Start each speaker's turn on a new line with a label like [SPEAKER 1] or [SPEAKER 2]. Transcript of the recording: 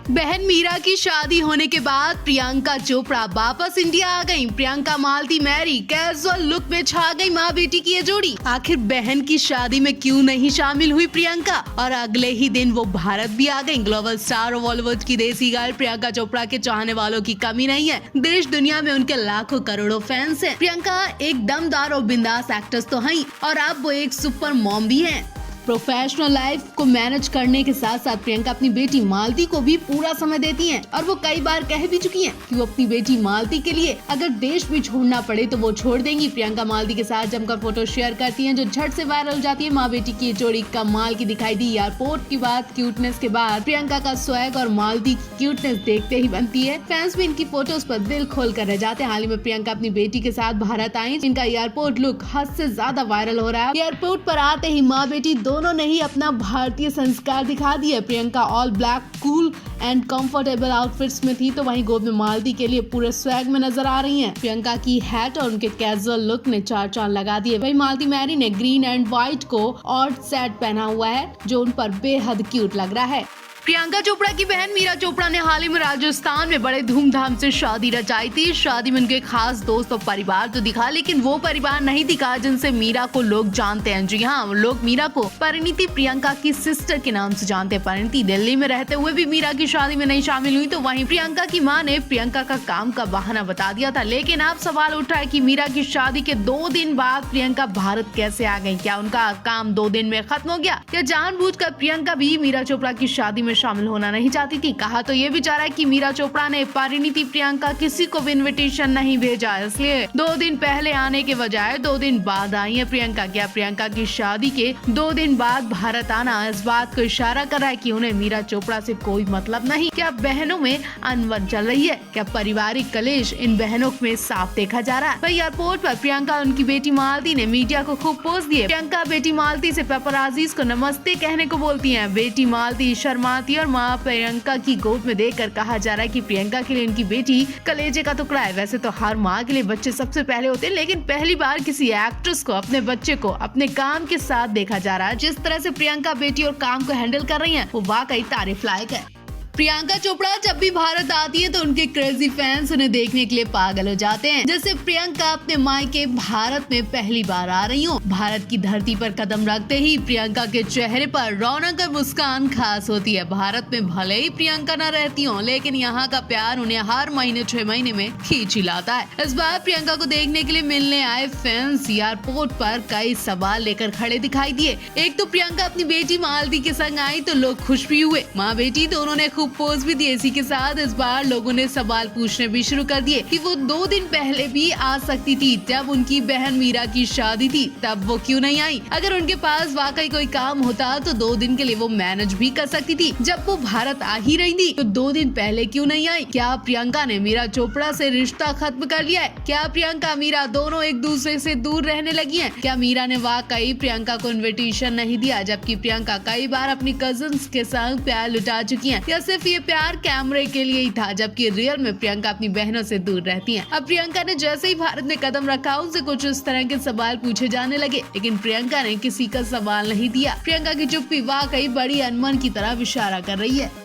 [SPEAKER 1] बहन मीरा की शादी होने के बाद प्रियंका चोपड़ा वापस इंडिया आ गईं। प्रियंका मालती मैरी कैजुअल लुक में छा गई माँ बेटी की ये जोड़ी। आखिर बहन की शादी में क्यों नहीं शामिल हुई प्रियंका, और अगले ही दिन वो भारत भी आ गईं। ग्लोबल स्टार बॉलीवुड की देसी गर्ल प्रियंका चोपड़ा के चाहने वालों की कमी नहीं है। देश दुनिया में उनके लाखों करोड़ों फैंस हैं। प्रियंका एक दमदार और बिंदास एक्ट्रेस तो हैं, और अब वो एक सुपर मॉम भी हैं। प्रोफेशनल लाइफ को मैनेज करने के साथ साथ प्रियंका अपनी बेटी मालती को भी पूरा समय देती हैं, और वो कई बार कह भी चुकी हैं कि वो अपनी बेटी मालती के लिए अगर देश भी छोड़ना पड़े तो वो छोड़ देंगी। प्रियंका मालती के साथ जमकर फोटो शेयर करती हैं, जो झट से वायरल हो जाती है। माँ बेटी की ये जोड़ी कमाल की दिखाई दी। एयरपोर्ट की बात क्यूटनेस के बाद प्रियंका का स्वैग और मालती की क्यूटनेस देखते ही बनती है। फैंस भी इनकी फोटोज पर दिल खोल कर रह जाते हैं। हाल ही में प्रियंका अपनी बेटी के साथ भारत आई। इनका एयरपोर्ट लुक हद से ज्यादा वायरल हो रहा है। एयरपोर्ट पर आते ही माँ बेटी दोनों ने ही अपना भारतीय संस्कार दिखा दिया। Priyanka all black cool and comfortable outfits में थी, तो वहीं गोद में मालती के लिए पूरे स्वैग में नजर आ रही हैं। प्रियंका की हैट और उनके कैजुअल लुक ने चार चांद लगा दिए। वहीं मालती मैरी ने ग्रीन एंड व्हाइट को ऑड सेट पहना हुआ है, जो उन पर बेहद क्यूट लग रहा है। प्रियंका चोपड़ा की बहन मीरा चोपड़ा ने हाल ही में राजस्थान में बड़े धूमधाम से शादी रचाई थी। शादी में उनके खास दोस्त और परिवार तो दिखा, लेकिन वो परिवार नहीं दिखा जिनसे मीरा को लोग जानते हैं। जी हाँ, लोग मीरा को परिणीति प्रियंका की सिस्टर के नाम से जानते हैं। परिणीति दिल्ली में रहते हुए भी मीरा की शादी में नहीं शामिल हुई, तो वहीं प्रियंका की मां ने प्रियंका का काम का बहाना बता दिया था। लेकिन अब सवाल उठा है कि मीरा की शादी के 2 दिन बाद प्रियंका भारत कैसे आ गई? क्या उनका काम 2 दिन में खत्म हो गया, या जानबूझकर प्रियंका भी मीरा चोपड़ा की शादी में शामिल होना नहीं चाहती थी? कहा तो ये भी जा रहा है कि मीरा चोपड़ा ने परिणीति प्रियंका किसी को भी इन्विटेशन नहीं भेजा, इसलिए 2 दिन पहले आने के बजाय 2 दिन बाद आई है प्रियंका। क्या प्रियंका की शादी के 2 दिन बाद भारत आना इस बात को इशारा कर रहा है कि उन्हें मीरा चोपड़ा से कोई मतलब नहीं? क्या बहनों में अनबन चल रही है? क्या पारिवारिक कलेश इन बहनों में साफ देखा जा रहा है? वही एयरपोर्ट पर प्रियंका और उनकी बेटी मालती ने मीडिया को खूब पोज दिए। प्रियंका बेटी मालती से पेपराजीज को नमस्ते कहने को बोलती है। बेटी मालती शर्माती और मां प्रियंका की गोद में देखकर कहा जा रहा है कि प्रियंका के लिए इनकी बेटी कलेजे का टुकड़ा है। वैसे तो हर माँ के लिए बच्चे सबसे पहले होते हैं, लेकिन पहली बार किसी एक्ट्रेस को अपने बच्चे को अपने काम के साथ देखा जा रहा है। जिस तरह से प्रियंका बेटी और काम को हैंडल कर रही है, वो वाकई तारीफ लायक है। प्रियंका चोपड़ा जब भी भारत आती है तो उनके क्रेजी फैंस उन्हें देखने के लिए पागल हो जाते हैं। जैसे प्रियंका अपने मायके भारत में पहली बार आ रही हो। भारत की धरती पर कदम रखते ही प्रियंका के चेहरे पर रौनक और मुस्कान खास होती है। भारत में भले ही प्रियंका न रहती हो, लेकिन यहाँ का प्यार उन्हें हर महीने 6 महीने में खींच ही लाता है। इस बार प्रियंका को देखने के लिए मिलने आए फैंस एयरपोर्ट पर कई सवाल लेकर खड़े दिखाई दिए। एक तो प्रियंका अपनी बेटी मालती के संग आई तो लोग खुश भी हुए। माँ बेटी दोनों ने पोज भी दिए। इसी के साथ इस बार लोगों ने सवाल पूछने भी शुरू कर दिए कि वो 2 दिन पहले भी आ सकती थी, जब उनकी बहन मीरा की शादी थी, तब वो क्यों नहीं आई? अगर उनके पास वाकई कोई काम होता तो 2 दिन के लिए वो मैनेज भी कर सकती थी। जब वो भारत आ ही रही थी तो 2 दिन पहले क्यों नहीं आई? क्या प्रियंका ने मीरा चोपड़ा से रिश्ता खत्म कर लिया है? क्या प्रियंका मीरा दोनों एक दूसरे से दूर रहने लगी हैं? क्या मीरा ने वाकई प्रियंका को इन्विटेशन नहीं दिया, जबकि प्रियंका कई बार अपनी कजिन्स के संग प्यार लुटा चुकी है? या सिर्फ ये प्यार कैमरे के लिए ही था, जबकि रियल में प्रियंका अपनी बहनों से दूर रहती हैं? अब प्रियंका ने जैसे ही भारत में कदम रखा, उनसे कुछ इस तरह के सवाल पूछे जाने लगे, लेकिन प्रियंका ने किसी का सवाल नहीं दिया। प्रियंका की चुप्पी वाकई बड़ी अनमन की तरफ इशारा कर रही है।